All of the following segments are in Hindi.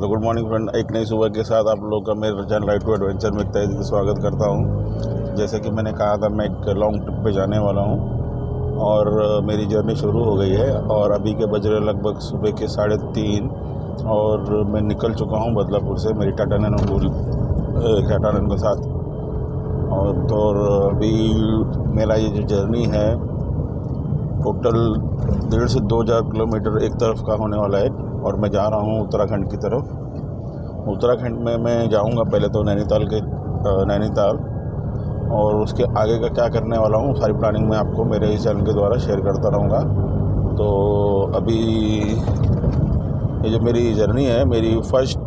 तो गुड मॉर्निंग फ्रेंड, एक नई सुबह के साथ आप लोग का मेरे चैनल राइड टू एडवेंचर में तहे दिल से स्वागत करता हूं। जैसे कि मैंने कहा था, मैं एक लॉन्ग ट्रिप पे जाने वाला हूं और मेरी जर्नी शुरू हो गई है और अभी के बज रहे लगभग सुबह के 3:30 और मैं निकल चुका हूं बदलापुर से मेरी टाटा नैनो के साथ। और तो अभी मेरा ये जो जर्नी है टोटल 1,500 से 2,000 किलोमीटर एक तरफ का होने वाला है और मैं जा रहा हूँ उत्तराखंड की तरफ। उत्तराखंड में मैं जाऊँगा पहले तो नैनीताल और उसके आगे का क्या करने वाला हूँ सारी प्लानिंग मैं आपको मेरे इस चैनल के द्वारा शेयर करता रहूँगा। तो अभी ये जो मेरी जर्नी है, मेरी फर्स्ट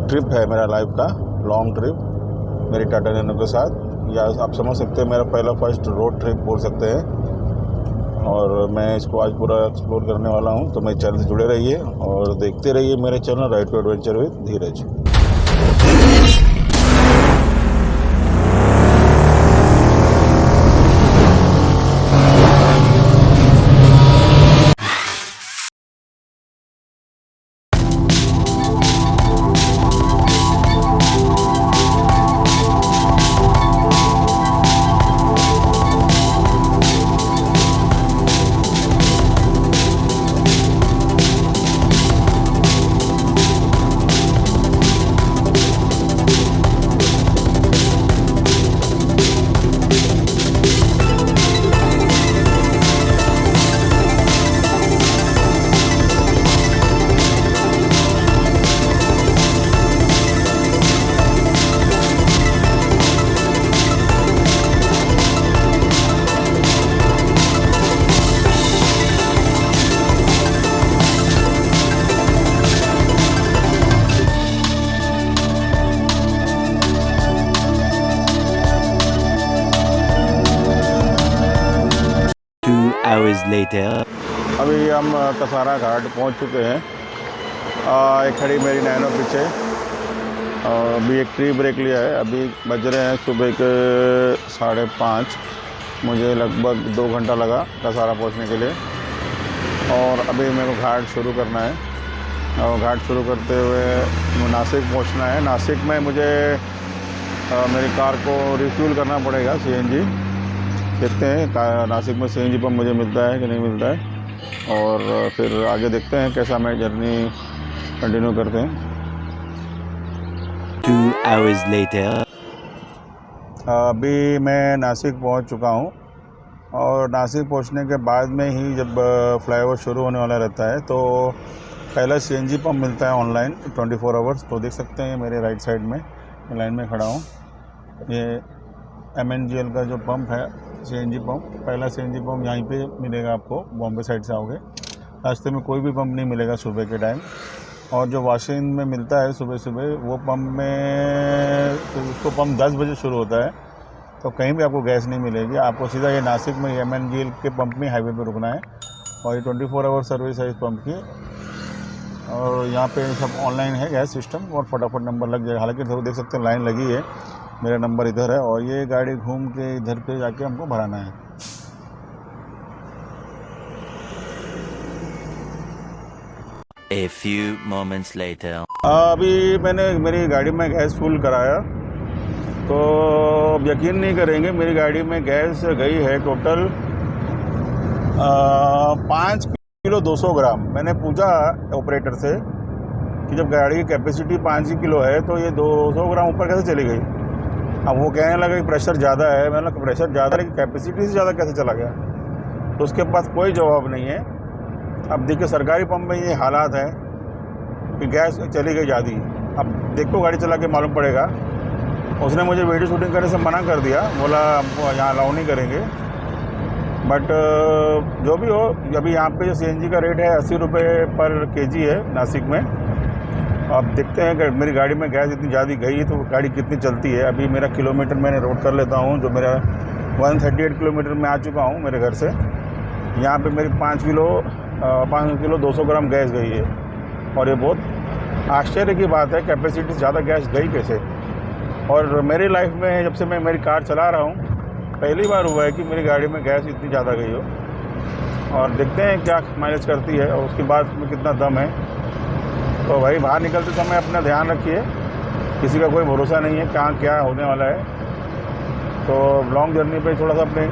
ट्रिप है मेरा लाइफ का लॉन्ग ट्रिप मेरी टाटा नैनो के साथ, या आप समझ सकते हैं मेरा पहला फर्स्ट रोड ट्रिप बोल सकते हैं। और मैं इसको आज पूरा एक्सप्लोर करने वाला हूं, तो मेरे चैनल से जुड़े रहिए और देखते रहिए मेरे channel ride to adventure with Dheeraj. Hours later. अभी हम कसारा घाट पहुंच चुके हैं। एक खड़ी मेरी नैनो पीछे, अभी एक ट्री ब्रेक लिया है। अभी बज रहे हैं सुबह के 5:30। मुझे लगभग 2 घंटा लगा कसारा पहुंचने के लिए और अभी मेरे को घाट शुरू करना है। और घाट शुरू करते हुए नासिक पहुंचना है। नासिक में मुझे मेरी कार को रिफ्यूल करना पड़ेगा CNG। देखते हैं नासिक में CNG पंप मुझे मिलता है कि नहीं मिलता है और फिर आगे देखते हैं कैसा मैं जर्नी कंटिन्यू करते हैं। 2 hours later. अभी मैं नासिक पहुंच चुका हूं और नासिक पहुंचने के बाद में ही जब फ्लाईओवर शुरू होने वाला रहता है तो पहला CNG पंप मिलता है ऑनलाइन 24 आवर्स। तो देख सकते हैं मेरे राइट साइड में लाइन में खड़ा हूँ, ये MNGL का जो पंप है CNG पंप, पहला CNG पंप यहीं पे मिलेगा आपको। बॉम्बे साइड से आओगे रास्ते में कोई भी पंप नहीं मिलेगा सुबह के टाइम। और जो वाशिंग में मिलता है सुबह सुबह वो पंप में, तो उसको पंप 10 बजे शुरू होता है, तो कहीं भी आपको गैस नहीं मिलेगी। आपको सीधा ये नासिक में MNGL के पंप में हाईवे पे रुकना है और ये 24 आवर सर्विस है इस पंप की। और यहाँ पे सब ऑनलाइन है गैस सिस्टम और फटाफट नंबर लग जाएगा। हालांकि देख सकते हैं लाइन लगी है, मेरा नंबर इधर है और ये गाड़ी घूम के इधर पे जाके हमको भराना है। A few moments later. अभी मैंने मेरी गाड़ी में गैस फुल कराया तो यकीन नहीं करेंगे, मेरी गाड़ी में गैस गई है टोटल 5 किलो 200 ग्राम। मैंने पूछा ऑपरेटर से कि जब गाड़ी की कैपेसिटी 5 ही किलो है तो ये 200 ग्राम ऊपर कैसे चली गई। अब वो कहने लगा कि प्रेशर ज़्यादा है। मैंने कहा प्रेशर ज़्यादा लेकिन कैपेसिटी से ज़्यादा कैसे चला गया, तो उसके पास कोई जवाब नहीं है। अब देखिए सरकारी पंप में ये हालात है कि गैस चली गई ज़्यादा। अब देखो गाड़ी चला के मालूम पड़ेगा। उसने मुझे वीडियो शूटिंग करने से मना कर दिया, बोला हमको यहाँ अलाउ नहीं करेंगे। बट जो भी हो, अभी यहाँ पे जो CNG का रेट है 80 रुपये पर kg है नासिक में। अब देखते हैं कि मेरी गाड़ी में गैस इतनी ज़्यादा गई है तो गाड़ी कितनी चलती है। अभी मेरा किलोमीटर मैंने नोट कर लेता हूँ, जो मेरा 138 किलोमीटर में आ चुका हूँ मेरे घर से। यहाँ पे मेरी 5 किलो 200 ग्राम गैस गई है और ये बहुत आश्चर्य की बात है, कैपेसिटी से ज़्यादा गैस गई कैसे। और मेरी लाइफ में जब से मैं मेरी कार चला रहा हूँ पहली बार हुआ है कि मेरी गाड़ी में गैस इतनी ज़्यादा गई हो। और देखते हैं क्या माइलेज करती है और उसके बाद में कितना दम है। तो भाई बाहर निकलते समय अपना ध्यान रखिए, किसी का कोई भरोसा नहीं है कहाँ क्या होने वाला है। तो लॉन्ग जर्नी पे थोड़ा सा अपने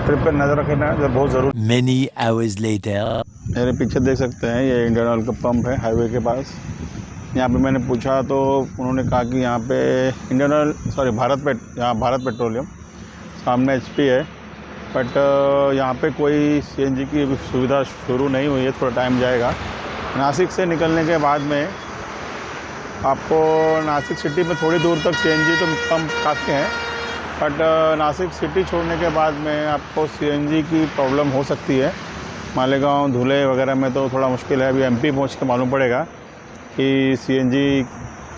ट्रिप पे नज़र रखना बहुत ज़रूरी। Many hours later. मेरे पीछे देख सकते हैं ये इंडियन ऑयल का पंप है हाईवे के पास। यहाँ पे मैंने पूछा तो उन्होंने कहा कि यहाँ पे इंडियन ऑयल यहाँ भारत पेट्रोलियम, सामने HP है, बट यहाँ पे कोई CNG की सुविधा शुरू नहीं हुई है, थोड़ा टाइम जाएगा। नासिक से निकलने के बाद में आपको नासिक सिटी में थोड़ी दूर तक CNG तो पंप काफ़ी हैं, बट नासिक सिटी छोड़ने के बाद में आपको CNG की प्रॉब्लम हो सकती है। मालेगांव धुले वगैरह में तो थोड़ा मुश्किल है। अभी MP पहुँच के मालूम पड़ेगा कि CNG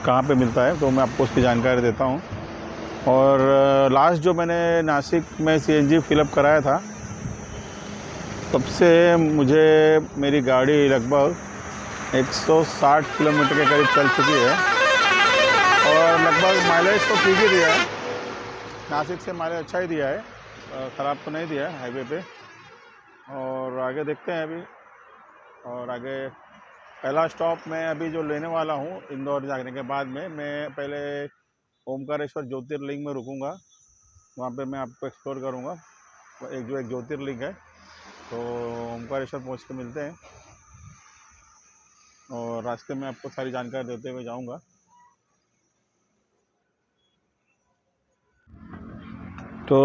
कहाँ पे मिलता है, तो मैं आपको उसकी जानकारी देता हूँ। और लास्ट जो मैंने नासिक में CNG फिलअप कराया था, तब से मुझे मेरी गाड़ी लगभग 160 किलोमीटर के करीब चल चुकी है और लगभग माइलेज तो ठीक ही दिया है। नासिक से माइलेज अच्छा ही दिया है, ख़राब तो नहीं दिया है हाईवे पे। और आगे देखते हैं अभी। और आगे पहला स्टॉप मैं अभी जो लेने वाला हूँ इंदौर जाने के बाद में, मैं पहले ओमकारेश्वर ज्योतिर्लिंग में रुकूंगा। वहाँ पे मैं आपको एक्सप्लोर करूँगा। एक ज्योतिर्लिंग है, तो ओमकारेश्वर पहुँच के मिलते हैं और रास्ते में आपको सारी जानकारी देते हुए जाऊँगा। तो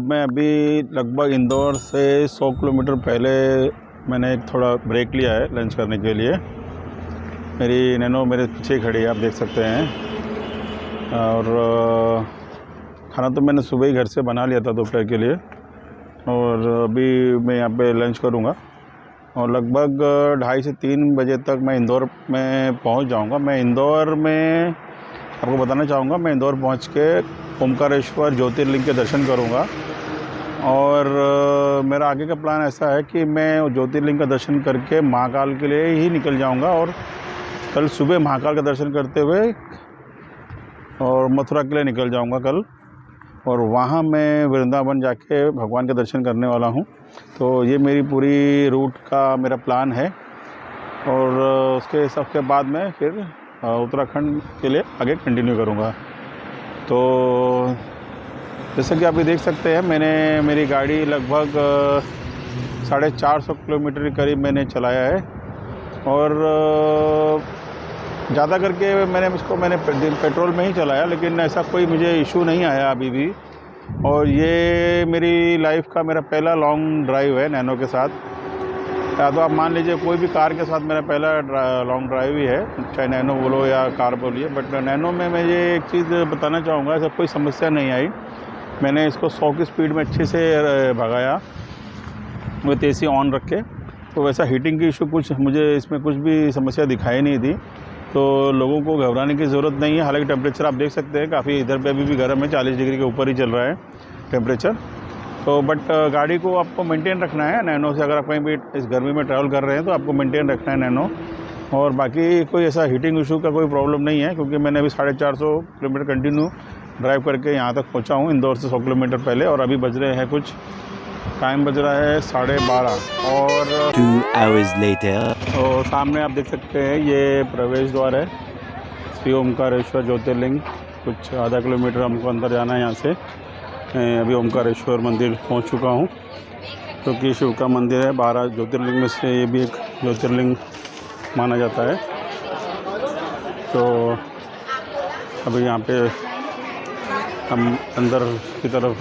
मैं अभी लगभग इंदौर से 100 किलोमीटर पहले मैंने एक थोड़ा ब्रेक लिया है लंच करने के लिए। मेरी नैनो मेरे पीछे खड़ी है, आप देख सकते हैं। और खाना तो मैंने सुबह ही घर से बना लिया था दोपहर के लिए, और अभी मैं यहाँ पे लंच करूँगा और लगभग 2:30 से 3 बजे तक मैं इंदौर में पहुँच जाऊँगा। मैं इंदौर में आपको बताना चाहूँगा, मैं इंदौर पहुँच के ओमकारेश्वर ज्योतिर्लिंग के दर्शन करूँगा। और मेरा आगे का प्लान ऐसा है कि मैं ज्योतिर्लिंग का दर्शन करके महाकाल के लिए ही निकल जाऊँगा और कल सुबह महाकाल का दर्शन करते हुए और मथुरा के लिए निकल जाऊँगा कल। और वहाँ मैं वृंदावन जाके भगवान के दर्शन करने वाला हूँ। तो ये मेरी पूरी रूट का मेरा प्लान है। और उसके सबके बाद में फिर उत्तराखंड के लिए आगे कंटिन्यू करूँगा। तो जैसे कि आप ये देख सकते हैं, मैंने मेरी गाड़ी लगभग 450 किलोमीटर के करीब मैंने चलाया है। और ज़्यादा करके मैंने पेट्रोल में ही चलाया, लेकिन ऐसा कोई मुझे इशू नहीं आया अभी भी। और ये मेरी लाइफ का मेरा पहला लॉन्ग ड्राइव है नैनो के साथ। या तो आप मान लीजिए कोई भी कार के साथ मेरा पहला लॉन्ग ड्राइव ही है, चाहे नैनो बोलो या कार बोलिए। बट नैनो में मैं ये एक चीज़ बताना चाहूँगा, ऐसा कोई समस्या नहीं आई। मैंने इसको 100 की स्पीड में अच्छे से भगाया विथ AC ऑन रख के। तो वैसा हीटिंग की इशू मुझे इसमें कुछ भी समस्या दिखाई नहीं दी। तो लोगों को घबराने की ज़रूरत नहीं है। हालांकि टेम्परेचर आप देख सकते हैं काफ़ी इधर पे अभी भी गर्म है, 40 डिग्री के ऊपर ही चल रहा है टेम्परेचर। तो बट गाड़ी को आपको मेंटेन रखना है नैनो से। अगर आप कहीं भी इस गर्मी में ट्रैवल कर रहे हैं तो आपको मेंटेन रखना है नैनो। और बाकी कोई ऐसा हीटिंग इशू का कोई प्रॉब्लम नहीं है, क्योंकि मैंने अभी 450 किलोमीटर कंटिन्यू ड्राइव करके यहाँ तक पहुँचा हूँ इंदौर से 100 किलोमीटर पहले। और अभी बज रहे हैं टाइम बज रहा है 12:30। और 2 hours later. तो सामने आप देख सकते हैं ये प्रवेश द्वार है श्री ओमकारेश्वर ज्योतिर्लिंग। कुछ आधा किलोमीटर हमको अंदर जाना है यहाँ से। मैं अभी ओमकारेश्वर मंदिर पहुँच चुका हूँ, क्योंकि शिव का मंदिर है। 12 ज्योतिर्लिंग में से ये भी एक ज्योतिर्लिंग माना जाता है। तो अभी यहाँ पे हम अंदर की तरफ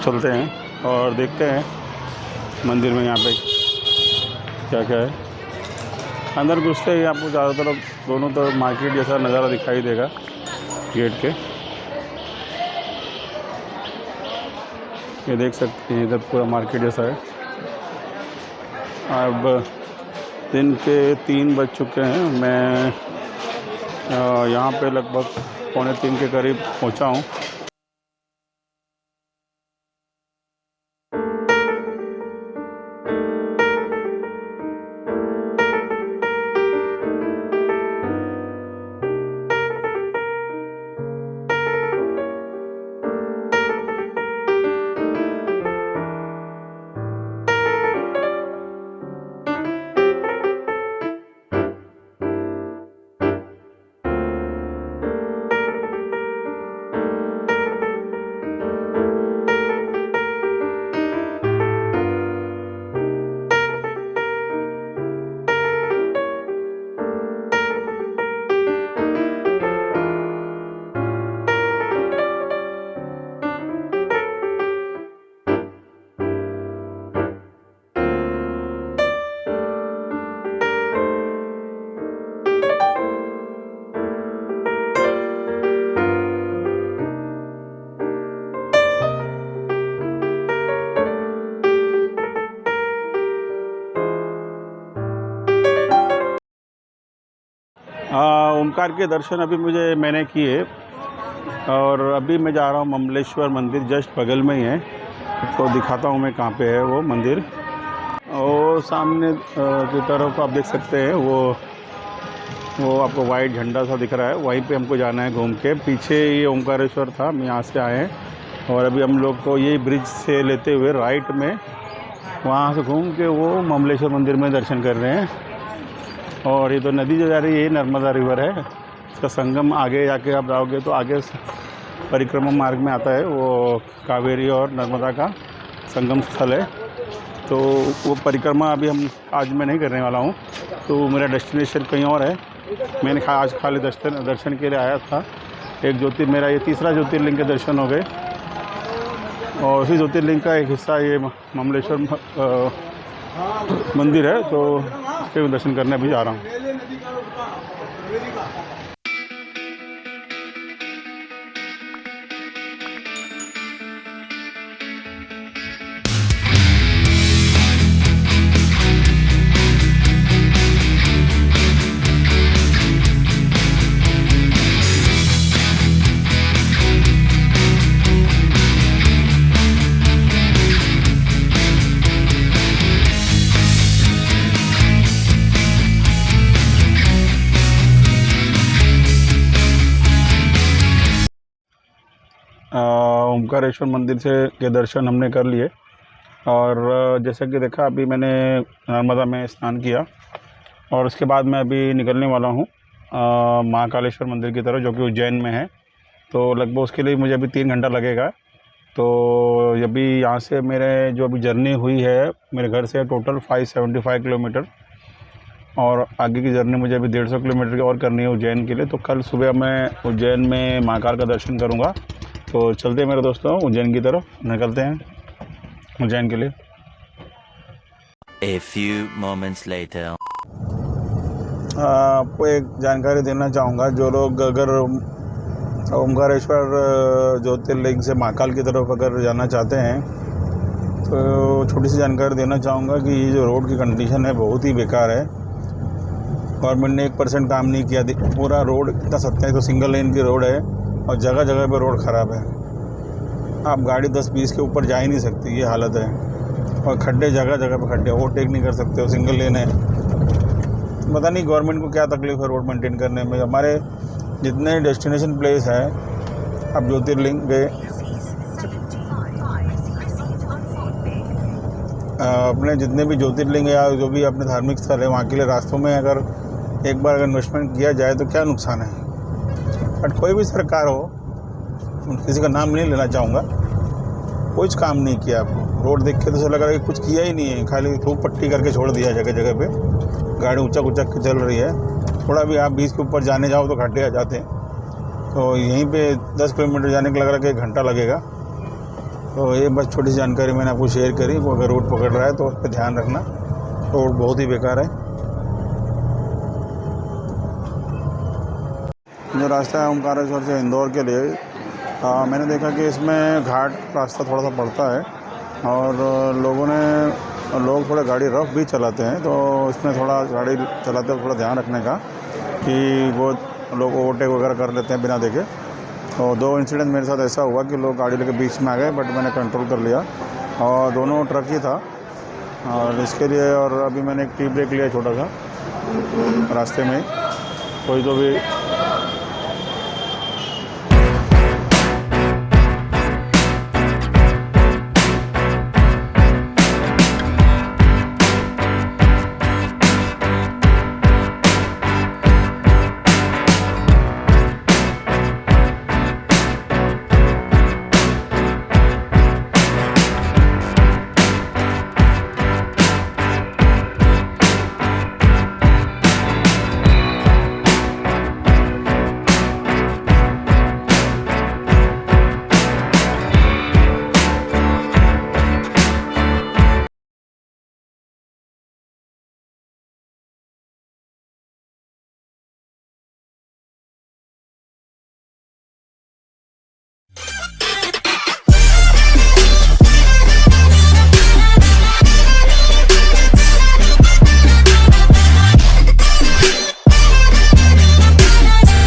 चलते हैं और देखते हैं मंदिर में यहाँ पे क्या क्या है। अंदर घुसते ही आपको चारों तरफ दोनों तरफ मार्केट जैसा नज़ारा दिखाई देगा गेट के। ये देख सकते हैं इधर पूरा मार्केट जैसा है। अब दिन के 3 बज चुके हैं। मैं यहाँ पे लगभग 2:45 के करीब पहुँचा हूँ। ओमकार के दर्शन अभी मैंने किए और अभी मैं जा रहा हूँ ममलेश्वर मंदिर, जस्ट बगल में ही है। तो दिखाता हूँ मैं कहाँ पे है वो मंदिर। और सामने की तरफ आप देख सकते हैं वो आपको वाइट झंडा सा दिख रहा है, वहीं पे हमको जाना है घूम के। पीछे ये ओमकारेश्वर था, हम यहाँ से आए हैं और अभी हम लोग को ये ब्रिज से लेते हुए राइट में वहाँ से घूम के वो ममलेश्वर मंदिर में दर्शन कर रहे हैं। और ये तो नदी जो जा रही है ये नर्मदा रिवर है, इसका संगम आगे जाके आप जाओगे तो आगे परिक्रमा मार्ग में आता है, वो कावेरी और नर्मदा का संगम स्थल है। तो वो परिक्रमा अभी आज मैं नहीं करने वाला हूँ, तो मेरा डेस्टिनेशन कहीं और है। मैंने आज खाली दर्शन के लिए आया था। मेरा ये तीसरा ज्योतिर्लिंग के दर्शन हो गए और उसी ज्योतिर्लिंग का एक हिस्सा ये ममलेश्वर मंदिर है, तो इसके दर्शन करने अभी जा रहा हूँ। ओमकारेश्वर मंदिर के दर्शन हमने कर लिए और जैसा कि देखा अभी मैंने नर्मदा में स्नान किया और उसके बाद मैं अभी निकलने वाला हूँ महाकालेश्वर मंदिर की तरफ, जो कि उज्जैन में है। तो लगभग उसके लिए मुझे अभी 3 घंटा लगेगा। तो अभी यहाँ से मेरे जो अभी जर्नी हुई है मेरे घर से टोटल 575 किलोमीटर और आगे की जर्नी मुझे अभी 150 किलोमीटर की और करनी है उज्जैन के लिए। तो कल सुबह मैं उज्जैन में महाकाल का दर्शन करूँगा। तो चलते हैं मेरे दोस्तों, उज्जैन की तरफ निकलते हैं उज्जैन के लिए। A few moments later. आपको एक जानकारी देना चाहूँगा, जो लोग अगर ओमकारेश्वर ज्योतिर्लिंग से महाकाल की तरफ अगर जाना चाहते हैं तो छोटी सी जानकारी देना चाहूँगा कि ये जो रोड की कंडीशन है बहुत ही बेकार है। गवर्नमेंट ने 1% काम नहीं किया। पूरा रोड इतना सत्य है, तो सिंगल लेन की रोड है और जगह जगह पे रोड ख़राब है। आप गाड़ी 10-20 के ऊपर जा ही नहीं सकती, ये हालत है। और खड्डे जगह जगह पे खड्डे, ओवरटेक नहीं कर सकते हो, सिंगल लेन है। पता नहीं गवर्नमेंट को क्या तकलीफ़ है रोड मेंटेन करने में। हमारे जितने डेस्टिनेशन प्लेस है, अब ज्योतिर्लिंग गए, अपने जितने भी ज्योतिर्लिंग या जो भी अपने धार्मिक स्थल है वहाँ के लिए रास्तों में अगर एक बार अगर इन्वेस्टमेंट किया जाए तो क्या नुकसान है। बट कोई भी सरकार हो, किसी का नाम नहीं लेना चाहूँगा, कुछ काम नहीं किया। आपको रोड देख के तो ऐसा लग रहा है कि कुछ किया ही नहीं है, खाली धूप पट्टी करके छोड़ दिया जगह जगह पे। गाड़ी ऊँचा के चल रही है, थोड़ा भी आप 20 के ऊपर जाने जाओ तो खड्डे आ जाते हैं। तो यहीं पे 10 किलोमीटर जाने के लग रहा है कि 1 घंटा लगेगा। तो ये बस छोटी सी जानकारी मैंने आपको शेयर करी। वो अगर रोड पकड़ रहा है तो उस पर ध्यान रखना, रोड बहुत ही बेकार है। जो रास्ता है ओमकारेश्वर से इंदौर के लिए, मैंने देखा कि इसमें घाट रास्ता थोड़ा सा पड़ता है और लोग थोड़ा गाड़ी रफ भी चलाते हैं। तो इसमें थोड़ा गाड़ी चलाते वक्त थोड़ा ध्यान रखने का कि वो लोग ओवरटेक वगैरह कर लेते हैं बिना देखे। तो 2 इंसिडेंट मेरे साथ ऐसा हुआ कि लोग गाड़ी लेके बीच में आ गए, बट मैंने कंट्रोल कर लिया और दोनों ट्रक ही था। और इसके लिए और अभी मैंने एक टी ब्रेक लिया छोटा सा रास्ते में, कोई तो भी